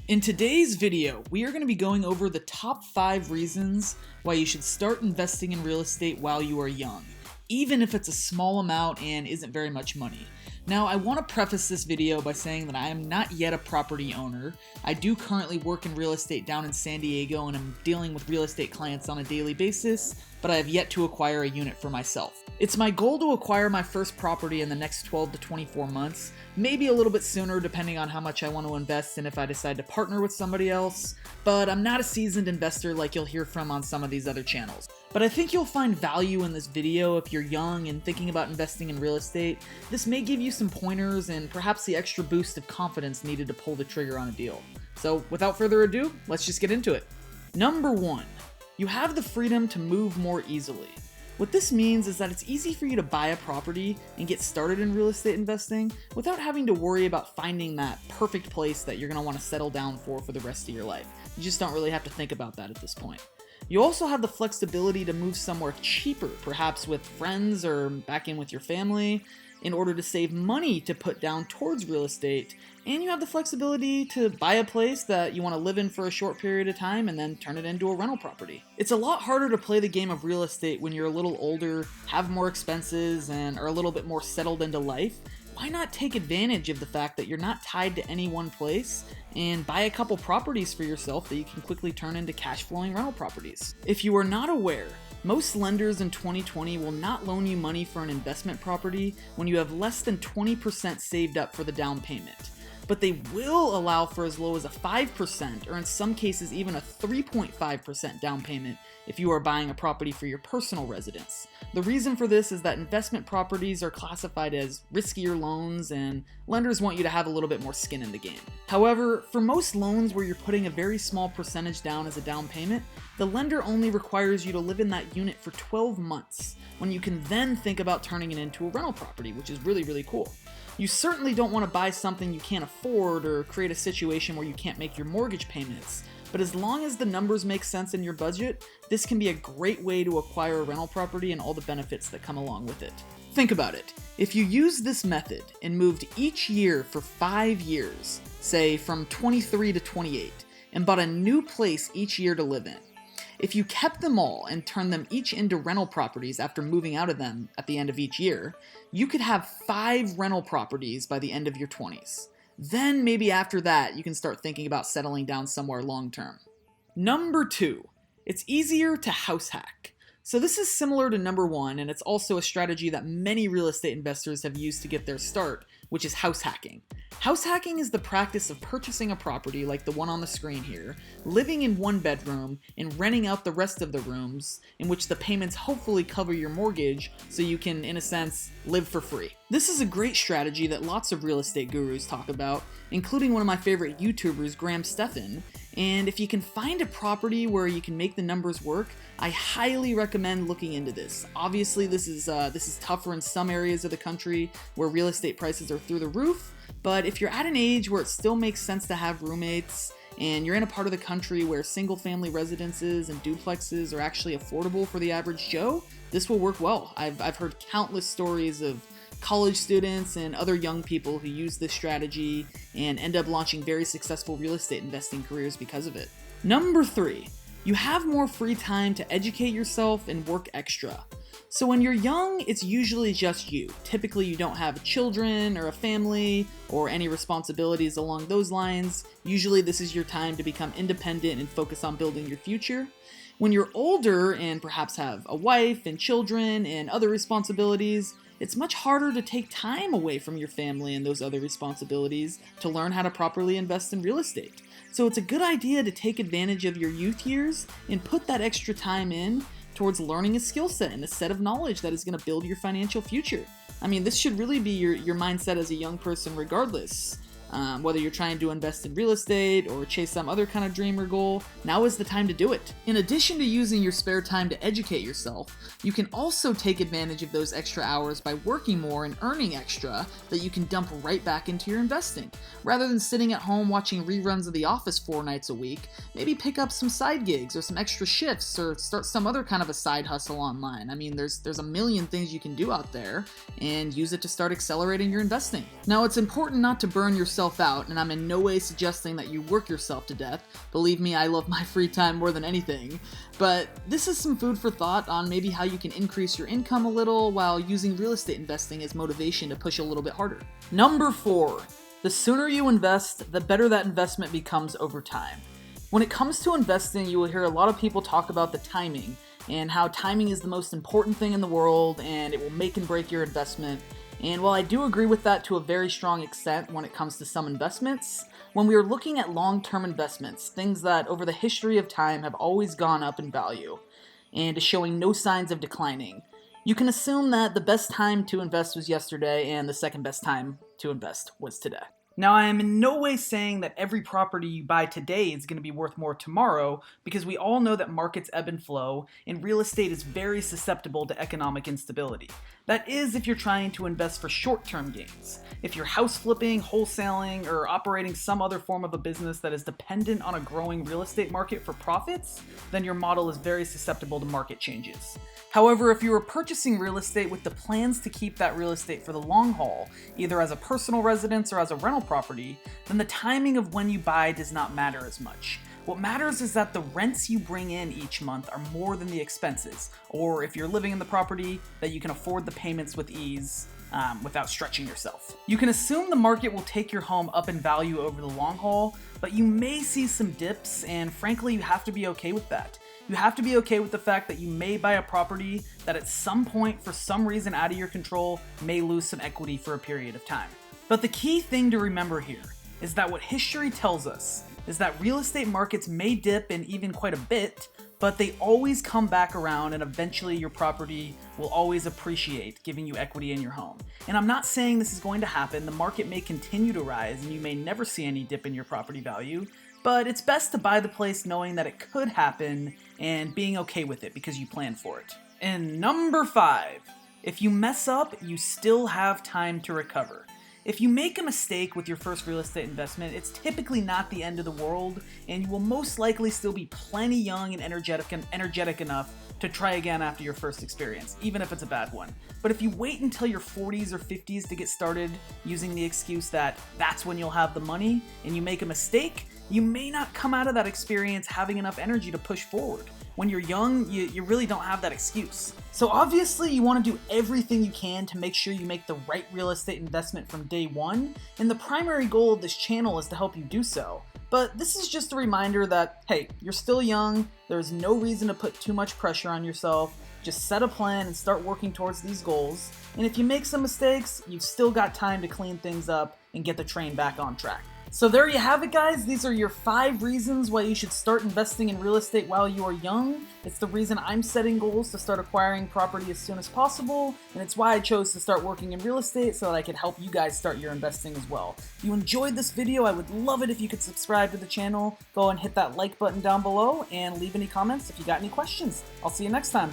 In today's video, we are going to be going over the top 5 reasons why you should start investing in real estate while you are young, even if it's a small amount and isn't very much money. Now, I want to preface this video by saying that I am not yet a property owner. I do currently work in real estate down in San Diego and I'm dealing with real estate clients on a daily basis, but I have yet to acquire a unit for myself. It's my goal to acquire my first property in the next 12 to 24 months, maybe a little bit sooner depending on how much I want to invest and if I decide to partner with somebody else, but I'm not a seasoned investor like you'll hear from on some of these other channels. But I think you'll find value in this video if you're young and thinking about investing in real estate. This may give you some pointers and perhaps the extra boost of confidence needed to pull the trigger on a deal. So without further ado, let's just get into it. Number 1. You have the freedom to move more easily. What this means is that it's easy for you to buy a property and get started in real estate investing without having to worry about finding that perfect place that you're going to want to settle down for the rest of your life. You just don't really have to think about that at this point. You also have the flexibility to move somewhere cheaper, perhaps with friends or back in with your family, in order to save money to put down towards real estate, and you have the flexibility to buy a place that you want to live in for a short period of time and then turn it into a rental property. It's a lot harder to play the game of real estate when you're a little older, have more expenses, and are a little bit more settled into life. Why not take advantage of the fact that you're not tied to any one place and buy a couple properties for yourself that you can quickly turn into cash flowing rental properties? If you are not aware, most lenders in 2020 will not loan you money for an investment property when you have less than 20% saved up for the down payment. But they will allow for as low as a 5% or in some cases even a 3.5% down payment if you are buying a property for your personal residence. The reason for this is that investment properties are classified as riskier loans and lenders want you to have a little bit more skin in the game. However, for most loans where you're putting a very small percentage down as a down payment, the lender only requires you to live in that unit for 12 months, when you can then think about turning it into a rental property, which is really, really cool. You certainly don't want to buy something you can't afford or create a situation where you can't make your mortgage payments, but as long as the numbers make sense in your budget, this can be a great way to acquire a rental property and all the benefits that come along with it. Think about it. If you used this method and moved each year for 5 years, say from 23 to 28, and bought a new place each year to live in, if you kept them all and turned them each into rental properties after moving out of them at the end of each year, you could have 5 rental properties by the end of your 20s. Then maybe after that, you can start thinking about settling down somewhere long term. Number 2, it's easier to house hack. So this is similar to number 1, and it's also a strategy that many real estate investors have used to get their start, which is house hacking. House hacking is the practice of purchasing a property like the one on the screen here, living in one bedroom, and renting out the rest of the rooms, in which the payments hopefully cover your mortgage so you can, in a sense, live for free. This is a great strategy that lots of real estate gurus talk about, including one of my favorite YouTubers, Graham Stephan, and if you can find a property where you can make the numbers work, I highly recommend looking into this. Obviously, this is tougher in some areas of the country where real estate prices are through the roof, but if you're at an age where it still makes sense to have roommates, and you're in a part of the country where single-family residences and duplexes are actually affordable for the average Joe, this will work well. I've heard countless stories of college students and other young people who use this strategy and end up launching very successful real estate investing careers because of it. Number 3, you have more free time to educate yourself and work extra. So when you're young, it's usually just you. Typically you don't have children or a family or any responsibilities along those lines. Usually this is your time to become independent and focus on building your future. When you're older and perhaps have a wife and children and other responsibilities, it's much harder to take time away from your family and those other responsibilities to learn how to properly invest in real estate. So it's a good idea to take advantage of your youth years and put that extra time in towards learning a skill set and a set of knowledge that is going to build your financial future. I mean, this should really be your mindset as a young person regardless. Whether you're trying to invest in real estate or chase some other kind of dream or goal, now is the time to do it. In addition to using your spare time to educate yourself, you can also take advantage of those extra hours by working more and earning extra that you can dump right back into your investing. Rather than sitting at home watching reruns of The Office 4 nights a week, maybe pick up some side gigs or some extra shifts or start some other kind of a side hustle online. I mean, there's a million things you can do out there and use it to start accelerating your investing. Now, it's important not to burn yourself yourself out, and I'm in no way suggesting that you work yourself to death. Believe me, I love my free time more than anything. But this is some food for thought on maybe how you can increase your income a little while using real estate investing as motivation to push a little bit harder. Number 4. The sooner you invest, the better that investment becomes over time. When it comes to investing, you will hear a lot of people talk about the timing and how timing is the most important thing in the world and it will make and break your investment. And while I do agree with that to a very strong extent when it comes to some investments, when we are looking at long-term investments, things that over the history of time have always gone up in value and is showing no signs of declining, you can assume that the best time to invest was yesterday and the second best time to invest was today. Now, I am in no way saying that every property you buy today is going to be worth more tomorrow, because we all know that markets ebb and flow, and real estate is very susceptible to economic instability. That is if you're trying to invest for short-term gains. If you're house flipping, wholesaling, or operating some other form of a business that is dependent on a growing real estate market for profits, then your model is very susceptible to market changes. However, if you are purchasing real estate with the plans to keep that real estate for the long haul, either as a personal residence or as a rental property, then the timing of when you buy does not matter as much. What matters is that the rents you bring in each month are more than the expenses, or if you're living in the property, that you can afford the payments with ease without stretching yourself. You can assume the market will take your home up in value over the long haul, but you may see some dips, and frankly, you have to be okay with that. You have to be okay with the fact that you may buy a property that at some point, for some reason out of your control, may lose some equity for a period of time. But the key thing to remember here is that what history tells us is that real estate markets may dip and even quite a bit, but they always come back around and eventually your property will always appreciate, giving you equity in your home. And I'm not saying this is going to happen. The market may continue to rise and you may never see any dip in your property value, but it's best to buy the place knowing that it could happen and being okay with it because you planned for it. And number 5, if you mess up, you still have time to recover. If you make a mistake with your first real estate investment, it's typically not the end of the world, and you will most likely still be plenty young and energetic enough to try again after your first experience, even if it's a bad one. But if you wait until your 40s or 50s to get started using the excuse that that's when you'll have the money, and you make a mistake, you may not come out of that experience having enough energy to push forward. When you're young, you really don't have that excuse. So obviously you want to do everything you can to make sure you make the right real estate investment from day one, and the primary goal of this channel is to help you do so. But this is just a reminder that, hey, you're still young, there's no reason to put too much pressure on yourself, just set a plan and start working towards these goals, and if you make some mistakes, you've still got time to clean things up and get the train back on track. So there you have it, guys. These are your 5 reasons why you should start investing in real estate while you are young. It's the reason I'm setting goals to start acquiring property as soon as possible, and it's why I chose to start working in real estate so that I could help you guys start your investing as well. If you enjoyed this video, I would love it if you could subscribe to the channel, go and hit that like button down below, and leave any comments if you got any questions. I'll see you next time.